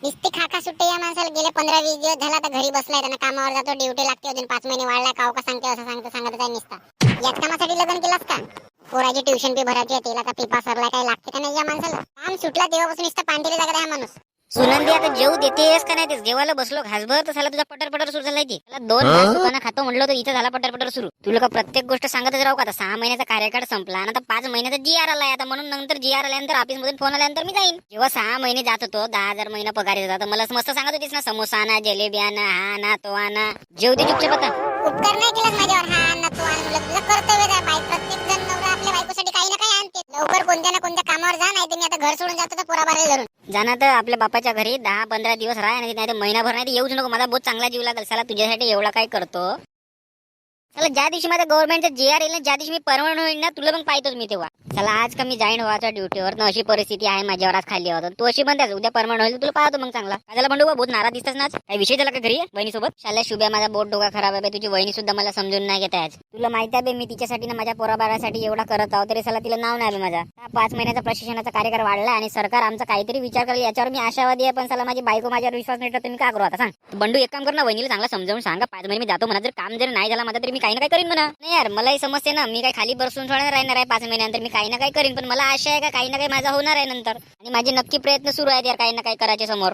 नुसती खाका सुट्टे या माणसाला गेले 15-20 दिवस झाला तर घरी बसलाय. त्यांना कामावर जातो, ड्युटी लागते, अजून 5 महिने वाढलाय. काव का सांगते असं सांगतच आहे नुसता. याच कामासाठी लग्न केलंस का? पोराची ट्युशन फी भरायची आहे, तेला का पेपा सरला काही लागते का नाही या माणसाला? काम सुटला तेव्हापासून नुसतं पांढरी जागा आहे हा माणूस. सुनंदी आता जेव देतेस का नाही तेच जेवायला बसलो घासभर तर झाला तुझा पटर सुरू झालाय. ती त्याला 2 घास दुकानं खातो म्हणलं तर इथं झाला पटर सुरू. तुला का प्रत्येक गोष्ट सांगतच राहू का? आता 6 महिन्याचा कार्यकाळ संपला आणि आता 5 महिन्याचा GR आलाय. आता म्हणून नंतर GR आल्यानंतर ऑफिस मधून फोन आल्यानंतर मी जाईन. जेव्हा 6 महिने जात होतो 10,000 महिना पगार येत होता, मला मस्त सांगत होतीस ना समोसा आणा, जिलेबी आणा, हा ना तो आणा. जेवते चुपचाप आता. उपकार नाही केलास माझ्यावर. हा अन्न तू आण तुझं कर्तव्य आहे. बाई प्रत्येक जण नवरा आपल्या बायकोसाठी काही ना काही आणते. लवकर कोणत्या ना कोणत्या कामावर जा, नाही तर मी आता घर सोडून जातो तर पोराबाराला धरून. जाणार तर आपल्या बापाच्या घरी 10-15 दिवस राहा, नाही तर महिनाभर नाही तर येऊच नको. मला बहुत चांगला जीव लागेल. साला तुझ्यासाठी एवढा काय करतो. चला ज्या दिवशी माझ्या गव्हर्नमेंटचा GR येईल ना, ज्या दिवशी मी परमनंट होईल ना, तुला मग पाहतोच मी तेव्हा. चला आज का मी जाईन व्हायच्या ड्युटीवर ना, अशी परिस्थिती आहे माझ्यावर आज खाली होतं. तू अशी म्हणतेस उद्या परमनंट होईल तुला पाहतो मग चांगला. काय झाला बंडू बहुत नाराज दिसतस ना आज? काही विषय झाला का घरी वहिनी सोबत? शाल्या शुभ्या माझा बोट डोका खराब आहे. तुझी वहिनी सुद्धा मला समजून नाही घेत आज. तुला माहिती आहे मी तिच्यासाठी ना माझ्या पोराबारासाठी एवढा करत आहोत, तरी साला तिला नाव नाही आलं माझा. 5 महिन्याचा प्रशिक्षणाचा कार्यकाळ वाढला आणि सरकार आमचा काहीतरी विचार करेल याच्यावर मी आशावादी आहे. पण साला माझी बायको माझ्यावर विश्वास नाही ठेवत, मी काय करू आता सांग? बंडू एक काम कर ना, वहिनीला चांगला समजावून सांगा 5 महिने मी जातो म्हणा. जर काम जर नाही झाला माझा तरी मी काही ना काही करीन म्हणा. नाही यार मलाही समजते ना, मी काही खाली बसून थोडा राहणार आहे 5 महिन्यानंतर. मी काही ना काही करीन, पण मला आशा आहे का काही ना काही माझा होणार आहे नंतर. आणि माझे नक्की प्रयत्न सुरू आहेत यार काही ना काही करायचे समोर.